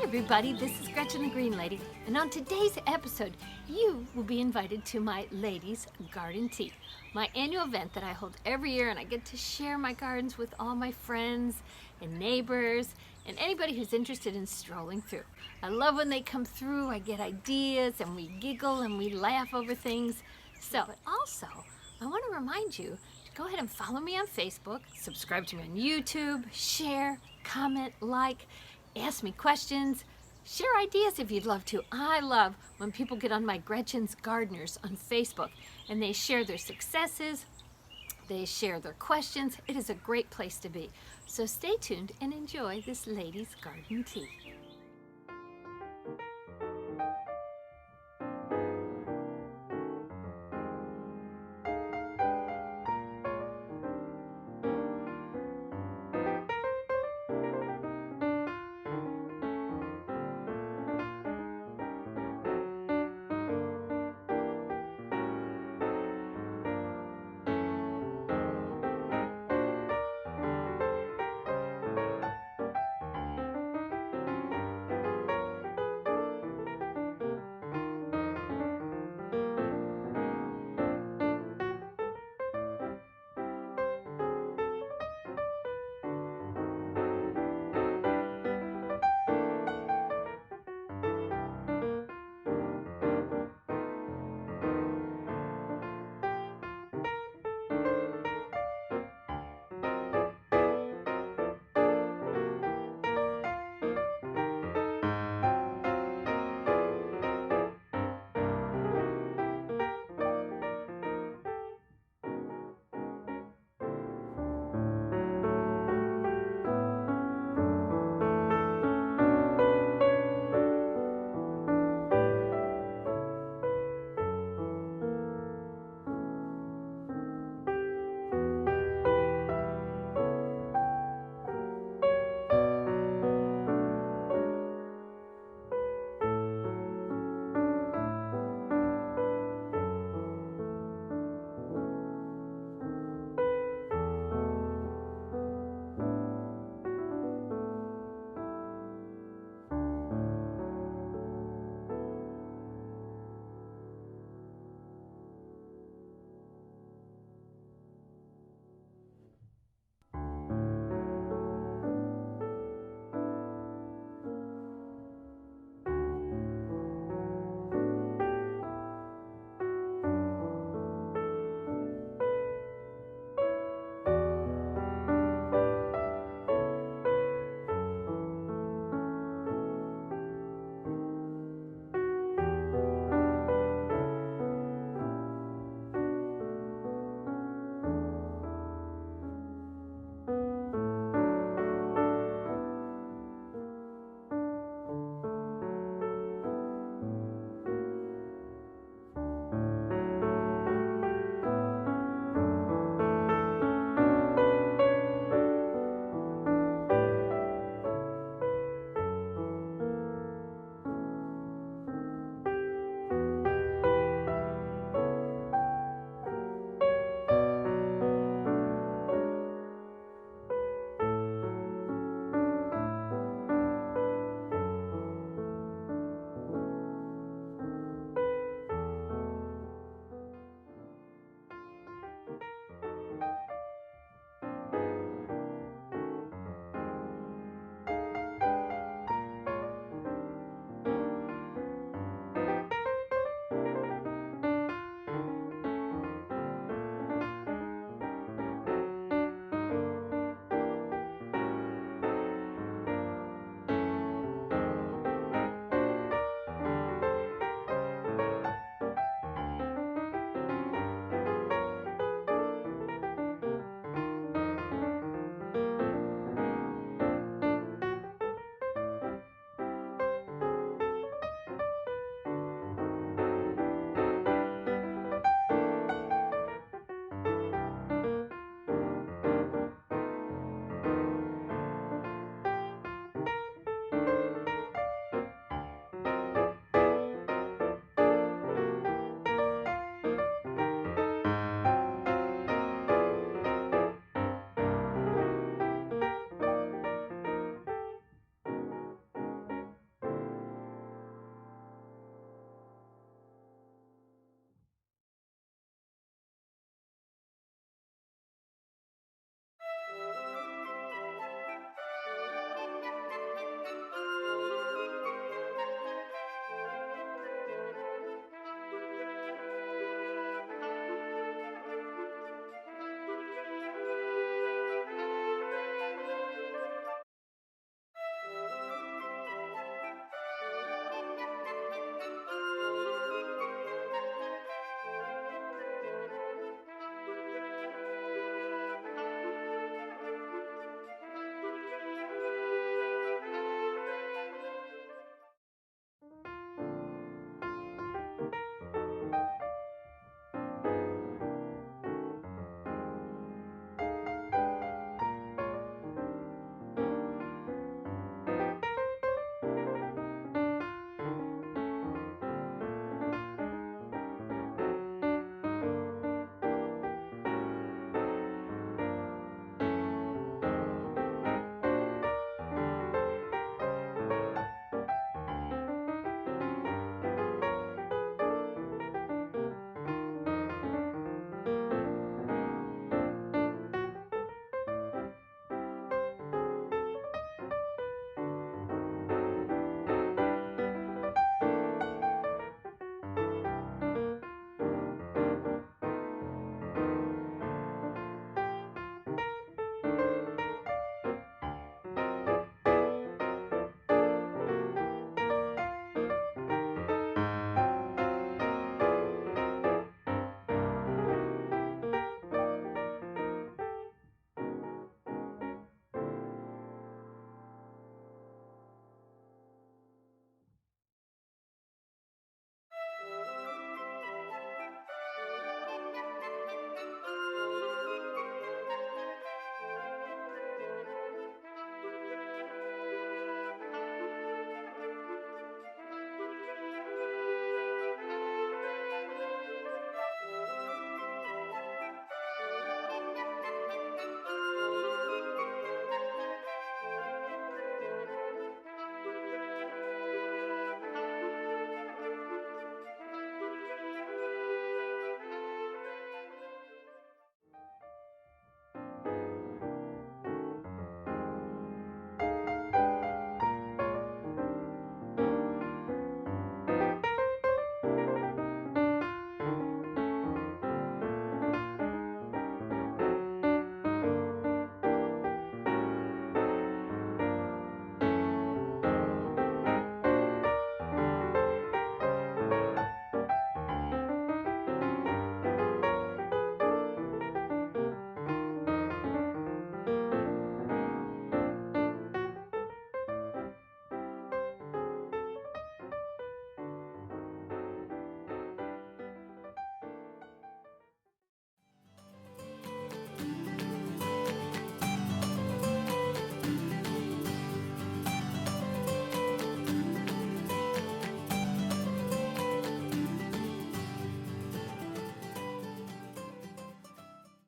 everybody, this is Gretchen the Green Lady, and on today's episode, you will be invited to my Ladies Garden Tea, my annual event that I hold every year, and I get to share my gardens with all my friends and neighbors and anybody who's interested in strolling through. I love when they come through, I get ideas, and we giggle and we laugh over things. But also, I want to remind you to go ahead and follow me on Facebook, subscribe to me on YouTube, share, comment, like, ask me questions, share ideas if you'd love to. I love when people get on my Gretchen's Gardeners on Facebook and they share their successes, they share their questions. It is a great place to be. So stay tuned and enjoy this Ladies Garden Tea.